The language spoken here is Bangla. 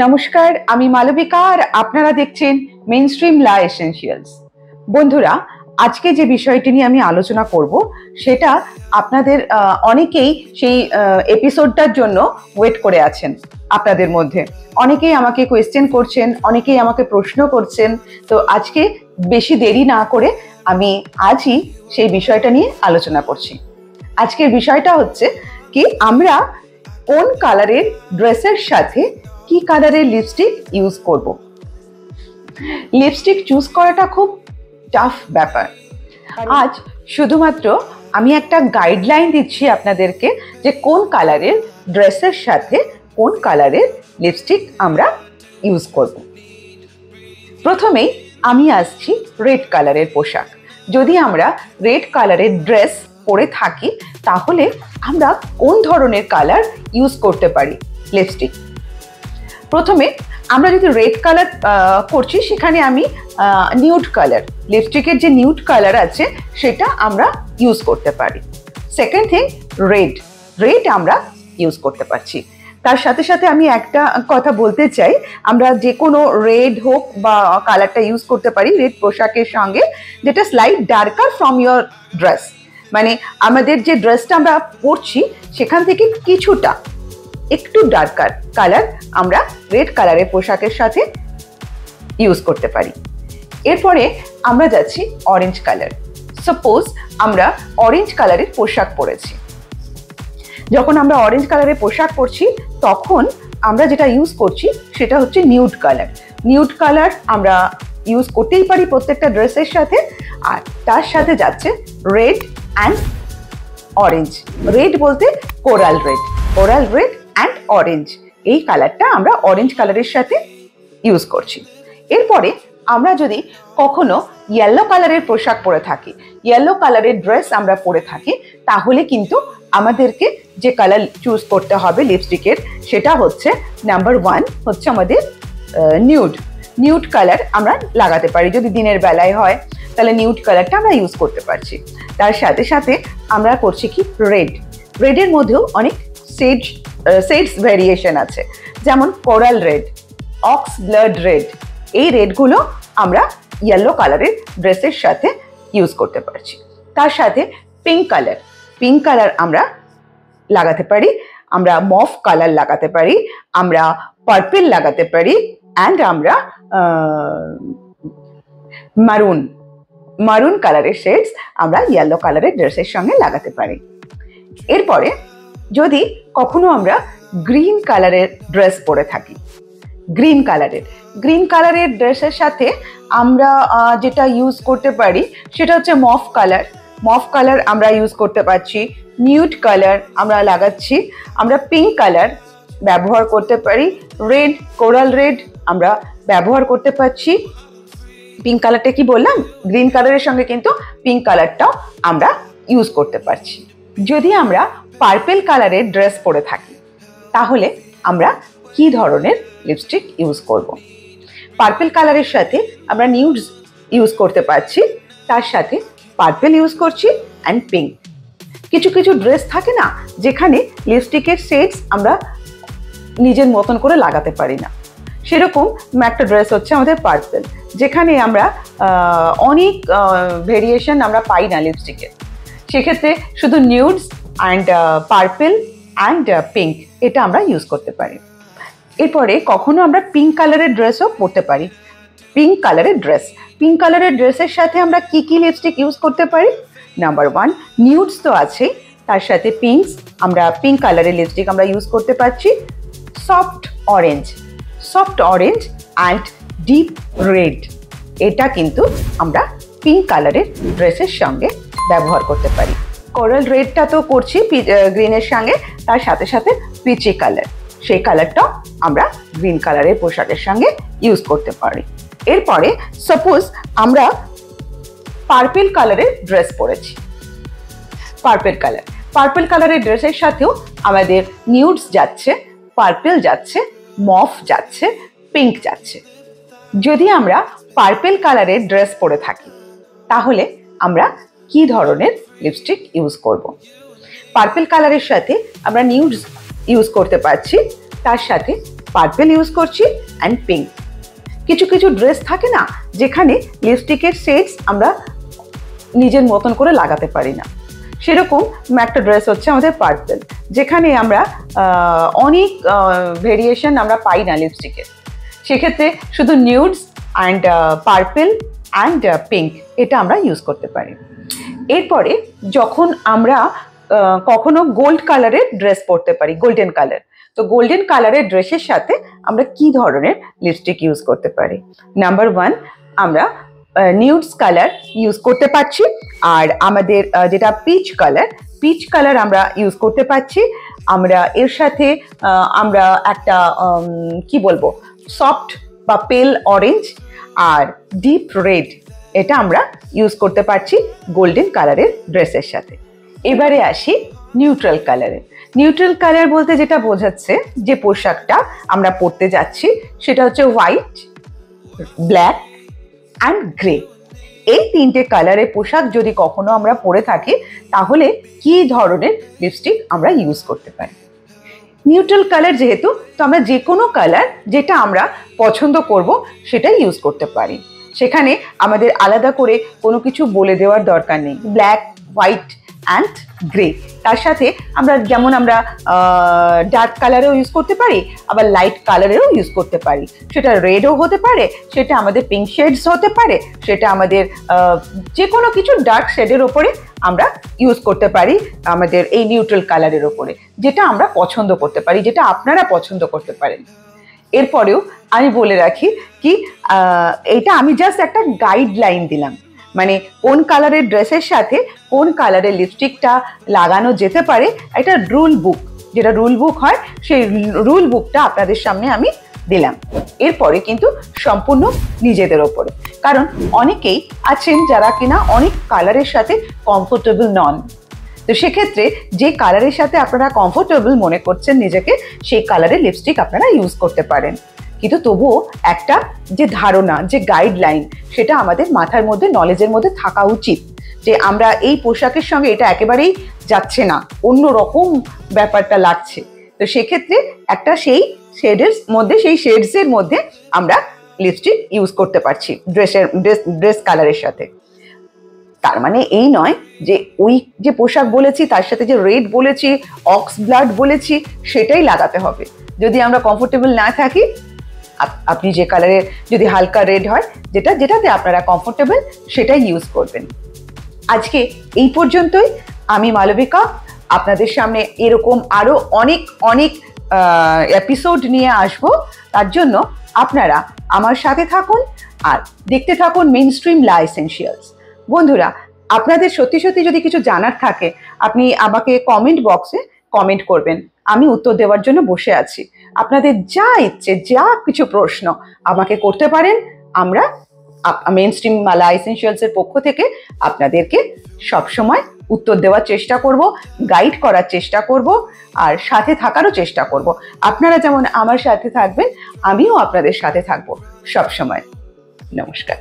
নমস্কার, আমি মালবিকা আর আপনারা দেখছেন মেইনস্ট্রিম লা এসেনশিয়ালস। বন্ধুরা, আজকে যে বিষয়টি নিয়ে আমি আলোচনা করব সেটা আপনাদের অনেকেই সেই এপিসোডটার জন্য ওয়েট করে আছেন। আপনাদের মধ্যে অনেকেই আমাকে কোয়েশ্চেন করছেন, অনেকেই আমাকে প্রশ্ন করছেন। তো আজকে বেশি দেরি না করে আমি আজই সেই বিষয়টা নিয়ে আলোচনা করছি। আজকের বিষয়টা হচ্ছে কি, আমরা কোন কালারের ড্রেসের সাথে কি কালারের লিপস্টিক ইউজ করব। লিপস্টিক চুজ করাটা খুব টাফ ব্যাপার। আজ শুধুমাত্র আমি একটা গাইডলাইন দিচ্ছি আপনাদেরকে যে কোন কালারের ড্রেসের সাথে কোন কালারের লিপস্টিক আমরা ইউজ করব। প্রথমেই আমি আসছি রেড কালারের পোশাক। যদি আমরা রেড কালারের ড্রেস পরে থাকি তাহলে আমরা কোন ধরনের কালার ইউজ করতে পারি লিপস্টিক। প্রথমে আমরা যদি রেড কালার করছি, সেখানে আমি নিউড কালার, লিপস্টিকের যে নিউড কালার আছে সেটা আমরা ইউজ করতে পারি। সেকেন্ড থিং, রেড আমরা ইউজ করতে পারছি। তার সাথে সাথে আমি একটা কথা বলতে চাই, আমরা যে কোনো রেড হোক বা কালারটা ইউজ করতে পারি রেড পোশাকের সঙ্গে, যেটা slight darker from your dress. মানে আমাদের যে ড্রেসটা আমরা পরছি সেখান থেকে কিছুটা একটু ডার্কার কালার আমরা রেড কালারের পোশাকের সাথে ইউজ করতে পারি। এরপরে আমরা যাচ্ছি অরেঞ্জ কালার। সাপোজ আমরা অরেঞ্জ কালারের পোশাক পরেছি। যখন আমরা অরেঞ্জ কালারের পোশাক পরছি তখন আমরা যেটা ইউজ করছি সেটা হচ্ছে নিউড কালার। নিউড কালার আমরা ইউজ করতেই পারি প্রত্যেকটা ড্রেসের সাথে। আর তার সাথে যাচ্ছে রেড অ্যান্ড অরেঞ্জ। রেড বলতে কোরাল রেড অ্যান্ড অরেঞ্জ, এই কালারটা আমরা অরেঞ্জ কালারের সাথে ইউজ করছি। এরপরে আমরা যদি কখনো ইয়েলো কালারের পোশাক পরে থাকি, ইয়েলো কালারের ড্রেস আমরা পরে থাকি, তাহলে কিন্তু আমাদেরকে যে কালার চুজ করতে হবে লিপস্টিকের সেটা হচ্ছে নাম্বার 1 হচ্ছে আমাদের নিউড কালার আমরা লাগাতে পারি। যদি দিনের বেলায় হয় তাহলে নিউড কালারটা আমরা ইউজ করতে পারছি। তার সাথে সাথে আমরা করছি কি রেডের মধ্যেও অনেক শেডস ভ্যারিয়েশন আছে, যেমন coral red, ox blood red. এই রেডগুলো আমরা ইয়েলো কালারের ড্রেসের সাথে ইউজ করতে পারছি। তার সাথে পিঙ্ক কালার আমরা লাগাতে পারি, আমরা মফ কালার লাগাতে পারি, আমরা পার্পল লাগাতে পারি, অ্যান্ড আমরা মারুন কালারের শেডস আমরা ইয়েলো কালারের ড্রেসের সঙ্গে লাগাতে পারি। এরপরে যদি কখনো আমরা গ্রিন কালারের ড্রেস পরে থাকি, গ্রিন কালারের ড্রেসের সাথে আমরা যেটা ইউজ করতে পারি সেটা হচ্ছে মফ কালার আমরা ইউজ করতে পারছি, নিউড কালার আমরা লাগাচ্ছি, আমরা পিঙ্ক কালার ব্যবহার করতে পারি, কোরাল রেড আমরা ব্যবহার করতে পারছি। পিঙ্ক কালারটা কি বললাম, গ্রিন কালারের সঙ্গে কিন্তু পিঙ্ক কালারটাও আমরা ইউজ করতে পারছি। যদি আমরা পার্পল কালারের ড্রেস পরে থাকি তাহলে আমরা কি ধরনের লিপস্টিক ইউজ করব। পার্পল কালারের সাথে আমরা নিউড ইউজ করতে পারছি, তার সাথে পার্পল ইউজ করছি অ্যান্ড পিঙ্ক। কিছু ড্রেস থাকে না যেখানে লিপস্টিকের শেডস আমরা নিজের মতন করে লাগাতে পারি না, সেরকম একটা ড্রেস হচ্ছে আমাদের পার্পল, যেখানে আমরা অনেক ভেরিয়েশন আমরা পাই না লিপস্টিকের। সেক্ষেত্রে শুধু নিউডস অ্যান্ড পার্পল অ্যান্ড পিঙ্ক এটা আমরা ইউজ করতে পারি। এরপরে কখনো আমরা পিঙ্ক কালারের ড্রেসও পরতে পারি। পিঙ্ক কালারের ড্রেসের সাথে আমরা কি লিপস্টিক ইউজ করতে পারি। নাম্বার 1 নিউডস তো আছেই, তার সাথে পিঙ্ক কালারের লিপস্টিক আমরা ইউজ করতে পারছি। Soft orange and deep red, এটা কিন্তু আমরা পিঙ্ক কালারের ড্রেসের সঙ্গে ব্যবহার করতে পারি। কোরাল রেডটা তো করছি গ্রিনের সঙ্গে, তার সাথে সাথে পিচি কালার, সেই কালারটাও আমরা গ্রিন কালারের পোশাকের সঙ্গে ইউজ করতে পারি। এরপরে সাপোজ আমরা পার্পল কালারের ড্রেস পরেছি, পার্পল কালারের ড্রেসের সাথেও আমাদের নিউডস যাচ্ছে, পার্পল যাচ্ছে, মফ যাচ্ছে, পিঙ্ক যাচ্ছে। যদি আমরা পার্পল কালারের ড্রেস পরে থাকি তাহলে আমরা কি ধরনের লিপস্টিক ইউজ করব। পার্পল কালারের সাথে আমরা নিউডস ইউজ করতে পারছি, তার সাথে পার্পল ইউজ করছি অ্যান্ড পিঙ্ক। কিছু কিছু ড্রেস থাকে না যেখানে লিপস্টিকের শেডস আমরা নিজের মতন করে লাগাতে পারি না, সেরকম একটা ড্রেস হচ্ছে আমাদের পার্পল, যেখানে আমরা অনেক ভেরিয়েশন আমরা পাই না লিপস্টিকের। সেক্ষেত্রে শুধু নিউডস অ্যান্ড পার্পল অ্যান্ড পিঙ্ক এটা আমরা ইউজ করতে পারি। এরপরে যখন আমরা কখনো গোল্ড কালারের ড্রেস পরতে পারি, গোল্ডেন কালার, তো গোল্ডেন কালারের ড্রেসের সাথে আমরা কি ধরনের লিপস্টিক ইউজ করতে পারি? নাম্বার 1, আমরা নিউডস কালার ইউজ করতে পারছি, আর আমাদের যেটা পিচ কালার আমরা ইউজ করতে পারছি। আমরা এর সাথে আমরা একটা কি বলবো, সফট বা পেল অরেঞ্জ আর ডিপ রেড এটা আমরা ইউজ করতে পারছি গোল্ডেন কালারের ড্রেসের সাথে। এবারে আসি নিউট্রাল কালারে। নিউট্রাল কালার বলতে যেটা বোঝাচ্ছে যে পোশাকটা আমরা পরতে যাচ্ছি সেটা হচ্ছে হোয়াইট, ব্ল্যাক অ্যান্ড গ্রে। এই 3টে কালারের পোশাক যদি কখনো আমরা পরে থাকি তাহলে কি ধরনের লিপস্টিক আমরা ইউজ করতে পারি? নিউট্রাল কালার যেহেতু, তো আমরা যে কোনো কালার যেটা আমরা পছন্দ করব সেটাই ইউজ করতে পারি। সেখানে আমাদের আলাদা করে কোনো কিছু বলে দেওয়ার দরকার নেই। ব্ল্যাক, হোয়াইট অ্যান্ড গ্রে, তার সাথে আমরা যেমন আমরা ডার্ক কালারেও ইউজ করতে পারি, আবার লাইট কালারেরও ইউজ করতে পারি। সেটা রেডও হতে পারে, সেটা আমাদের পিঙ্ক শেডস হতে পারে, সেটা আমাদের যে কোনো কিছু ডার্ক শেডের ওপরে আমরা ইউজ করতে পারি, আমাদের এই নিউট্রাল কালারের ওপরে, যেটা আমরা পছন্দ করতে পারি, যেটা আপনারা পছন্দ করতে পারেন। এরপরেও আমি বলে রাখি কি এটা আমি জাস্ট একটা গাইডলাইন দিলাম, মানে কোন কালারের ড্রেসের সাথে কোন কালারের লিপস্টিকটা লাগানো যেতে পারে, একটা রুল বুক, যেটা রুল বুক হয় সেই রুল বুকটা আপনাদের সামনে আমি দিলাম। এরপরে কিন্তু সম্পূর্ণ নিজেদের ওপরে, কারণ অনেকেই আছেন যারা কিনা অনেক কালারের সাথে কমফোর্টেবল নন। তো সেক্ষেত্রে যে কালারের সাথে আপনারা কমফোর্টেবল মনে করছেন নিজেকে, সেই কালারের লিপস্টিক আপনারা ইউজ করতে পারেন। কিন্তু তবুও একটা যে ধারণা, যে গাইডলাইন, সেটা আমাদের মাথার মধ্যে, নলেজের মধ্যে থাকা উচিত যে আমরা এই পোশাকের সঙ্গে এটা একেবারেই যাচ্ছে না, অন্য রকম ব্যাপারটা লাগছে। তো সেক্ষেত্রে একটা সেই শেডসের মধ্যে আমরা লিপস্টিক ইউজ করতে পারছি ড্রেস কালারের সাথে। তার মানে এই নয় যে ওই যে পোশাক বলেছি তার সাথে যে রেড বলেছি, অক্স ব্লাড বলেছি সেটাই লাগাতে হবে। যদি আমরা কমফোর্টেবল না থাকি, আপনি যে কালারের, যদি হালকা রেড হয়, যেটাতে আপনারা কমফোর্টেবল সেটাই ইউজ করবেন। আজকে এই পর্যন্তই। আমি মালবিকা আপনাদের সামনে এরকম আরো অনেক অনেক এপিসোড নিয়ে আসবো। তার জন্য আপনারা আমার সাথে থাকুন আর দেখতে থাকুন মেইনস্ট্রিম লা এসেনশিয়ালস। বন্ধুরা, আপনাদের সত্যি সত্যি যদি কিছু জানার থাকে আপনি আমাকে কমেন্ট বক্সে কমেন্ট করবেন, আমি উত্তর দেওয়ার জন্য বসে আছি। আপনাদের যা ইচ্ছে, যা কিছু প্রশ্ন আমাকে করতে পারেন। আমরা মেইনস্ট্রিম লা এসেনশিয়ালসের পক্ষ থেকে আপনাদেরকে সবসময় উত্তর দেওয়ার চেষ্টা করব, গাইড করার চেষ্টা করব, আর সাথে থাকারও চেষ্টা করব। আপনারা যেমন আমার সাথে থাকবেন, আমিও আপনাদের সাথে থাকবো সবসময়। নমস্কার।